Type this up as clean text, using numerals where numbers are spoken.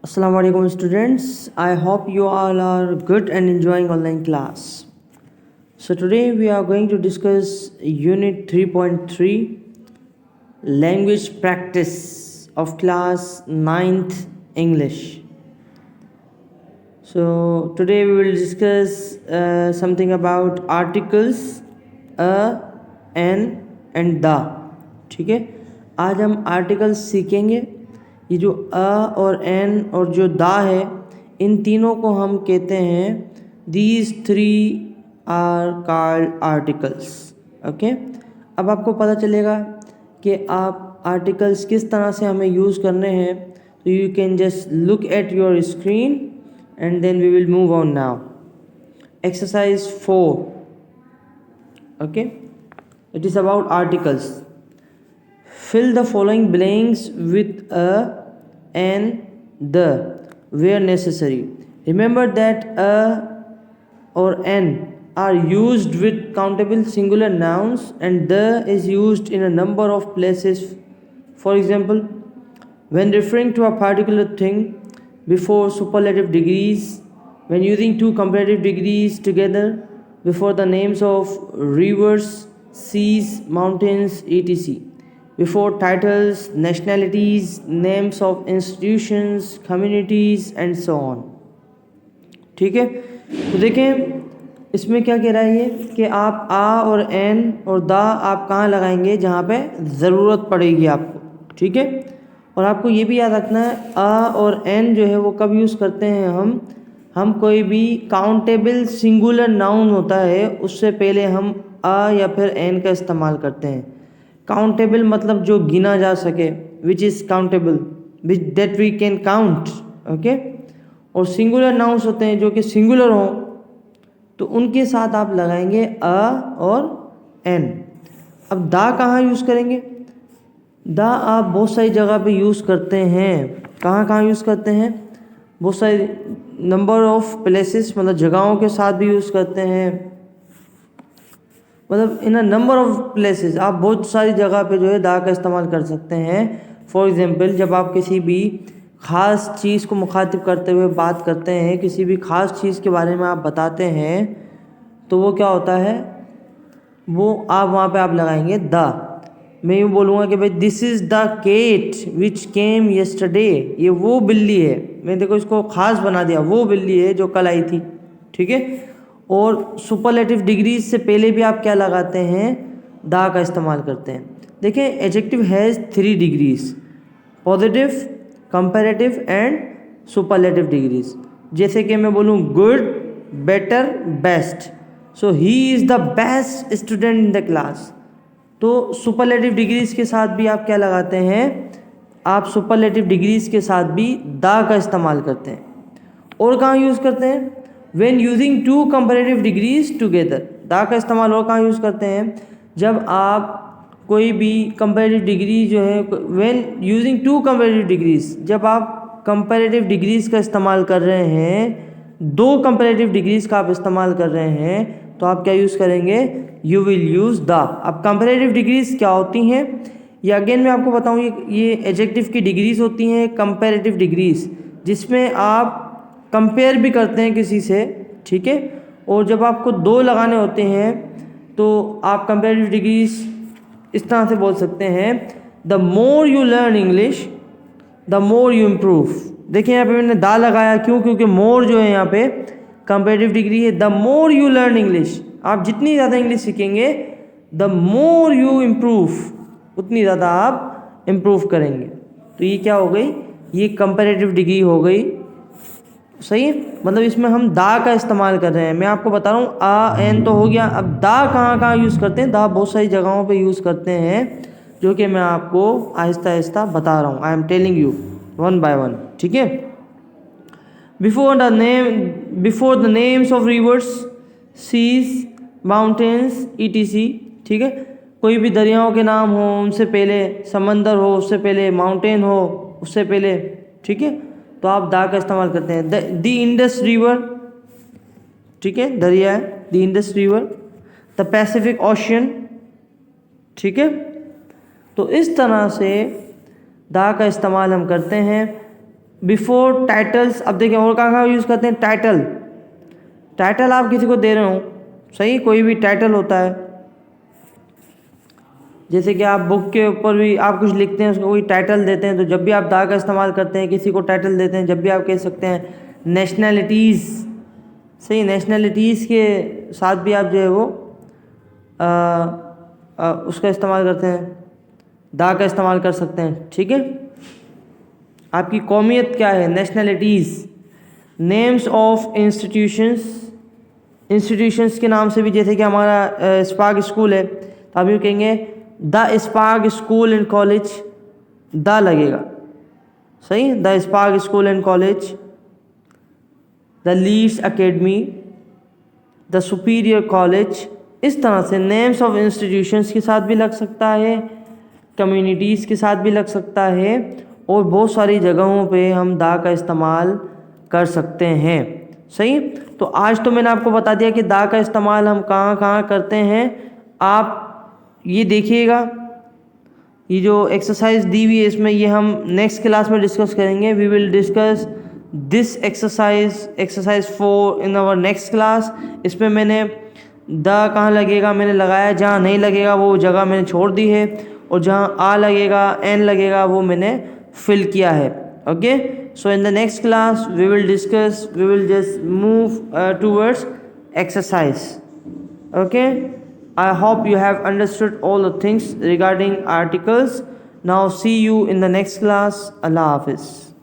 Assalamu alaikum students. I hope you all are good and enjoying online class. So today we are going to discuss unit 3.3 language practice of class 9th English. So today we will discuss something about articles a, an and the. ठीक है, आज हम articles सीखेंगे। ये जो अ और N और जो दा है, इन तीनों को हम कहते हैं these three are called articles. Okay, अब आपको पता चलेगा कि आप आर्टिकल्स किस तरह से हमें यूज़ करने हैं। तो you can just look at your screen and then we will move on now. Exercise 4. Okay, it is about articles. Fill the following blanks with a, an, the where necessary. Remember that a or an are used with countable singular nouns and the is used in a number of places. For example, when referring to a particular thing before superlative degrees, when using two comparative degrees together before the names of rivers, seas, mountains, etc. Before titles, nationalities, names of institutions, communities and so on. ठीक है, तो देखें इसमें क्या कह रहा है ये कि आप आ और एन और दा आप कहाँ लगाएंगे जहाँ पे ज़रूरत पड़ेगी आपको। ठीक है, और आपको ये भी याद रखना है आ और एन जो है वो कब यूज़ करते हैं हम कोई भी काउंटेबल सिंगुलर नाउन होता है उससे पहले हम आ या फिर एन का इस्तेमाल करते हैं। काउंटेबल मतलब जो गिना जा सके, which is countable, which that we can count. Okay, और सिंगुलर नाउन्स होते हैं जो कि सिंगुलर हों, तो उनके साथ आप लगाएंगे अ और एन। अब दा कहाँ यूज़ करेंगे? दा आप बहुत सारी जगह पे यूज़ करते हैं। कहाँ यूज़ करते हैं? बहुत सारी नंबर ऑफ प्लेसेस, मतलब जगहों के साथ भी यूज़ करते हैं। मतलब इन अ नंबर ऑफ प्लेसेस आप बहुत सारी जगह पे जो है दा का इस्तेमाल कर सकते हैं। फॉर एग्जांपल, जब आप किसी भी ख़ास चीज़ को मुखातिब करते हुए बात करते हैं, किसी भी ख़ास चीज़ के बारे में आप बताते हैं, तो वो क्या होता है, वो आप वहाँ पे आप लगाएंगे द। मैं यूँ बोलूँगा कि भाई this is the cat which came yesterday, ये वो बिल्ली है। मैं देखो इसको ख़ास बना दिया, वो बिल्ली है जो कल आई थी। ठीक है, और सुपरलेटिव डिग्रीज से पहले भी आप क्या लगाते हैं, दा का इस्तेमाल करते हैं। देखें, adjective has 3 degrees, positive, comparative and superlative degrees. जैसे कि मैं बोलूँ good, better, best. So he is the best student in the class. तो सुपरलेटिव डिग्रीज के साथ भी आप क्या लगाते हैं, आप सुपरलेटिव डिग्रीज के साथ भी दा का इस्तेमाल करते हैं। और कहाँ यूज़ करते हैं? When using two comparative degrees together. दा का इस्तेमाल और कहाँ यूज़ करते हैं? जब आप कोई भी कंपैरेटिव डिग्री जो है, when using two comparative degrees, जब आप कंपैरेटिव डिग्रीज का इस्तेमाल कर रहे हैं, 2 कंपैरेटिव डिग्रीज का आप इस्तेमाल कर रहे हैं, तो आप क्या यूज़ करेंगे, यू विल यूज़ द। अब कंपैरेटिव डिग्रीज क्या होती हैं, ये अगेन मैं आपको बताऊँ, ये एडजेक्टिव की डिग्रीज होती हैं कंपैरेटिव डिग्रीज, जिसमें आप कंपेयर भी करते हैं किसी से। ठीक है, और जब आपको 2 लगाने होते हैं तो आप कंपैरेटिव डिग्रीज इस तरह से बोल सकते हैं, the more you learn English the more you improve. देखिए यहाँ पे मैंने दा लगाया, क्यों? क्योंकि मोर जो है यहाँ पे कंपैरेटिव डिग्री है। The more you learn English, आप जितनी ज़्यादा इंग्लिश सीखेंगे, द मोर यू इम्प्रूव, उतनी ज़्यादा आप इम्प्रूव करेंगे। तो ये क्या हो गई, ये कंपैरेटिव डिग्री हो गई। सही है, मतलब इसमें हम दा का इस्तेमाल कर रहे हैं। मैं आपको बता रहा हूँ आ एन तो हो गया, अब दा कहाँ यूज़ करते हैं? दा बहुत सारी जगहों पे यूज़ करते हैं, जो कि मैं आपको आहिस्ता आहिस्ता बता रहा हूँ। I am telling you one by one. ठीक है, before the names of rivers, seas, mountains, ETC. ठीक है, कोई भी दरियाओं के नाम हो, उनसे पहले समंदर हो, उससे पहले माउंटेन हो, उससे पहले। ठीक है, तो आप दा का इस्तेमाल करते हैं। द इंडस रिवर, ठीक है, दरिया है, the Indus river. The Pacific ocean. ठीक है, तो इस तरह से दा का इस्तेमाल हम करते हैं बिफोर टाइटल्स। अब देखिए और कहाँ यूज़ करते हैं, टाइटल। टाइटल आप किसी को दे रहे हो, सही, कोई भी टाइटल होता है, जैसे कि आप बुक के ऊपर भी आप कुछ लिखते हैं, उसको कोई टाइटल देते हैं, तो जब भी आप दा का इस्तेमाल करते हैं, किसी को टाइटल देते हैं, जब भी आप कह सकते हैं नेशनैलिटीज़, सही, नेशनैलिटीज़ के साथ भी आप जो है वो उसका इस्तेमाल करते हैं, दा का इस्तेमाल कर सकते हैं, ठीक है। आपकी कौमियत क्या है, nationalities. Names of institutions, institutions के नाम से भी, जैसे कि हमारा स्पार्क स्कूल है, तो आप यूँ कहेंगे the Spark school and college, the लगेगा, सही, the Spark school and college, the Leeds academy, the Superior college. इस तरह से नेम्स ऑफ इंस्टीट्यूशंस के साथ भी लग सकता है, कम्युनिटीज़ के साथ भी लग सकता है, और बहुत सारी जगहों पे हम दा का इस्तेमाल कर सकते हैं, सही। तो आज तो मैंने आपको बता दिया कि दा का इस्तेमाल हम कहाँ कहाँ करते हैं। आप ये देखिएगा, ये जो एक्सरसाइज दी हुई है इसमें, ये हम नेक्स्ट क्लास में डिस्कस करेंगे। We will discuss this exercise 4 in our next class. इसमें मैंने द कहाँ लगेगा मैंने लगाया, जहाँ नहीं लगेगा वो जगह मैंने छोड़ दी है, और जहाँ आ लगेगा, एन लगेगा, वो मैंने फिल किया है। Okay, so in the next class we will just move towards exercise. Okay, I hope you have understood all the things regarding articles. Now see you in the next class. Allah Hafiz.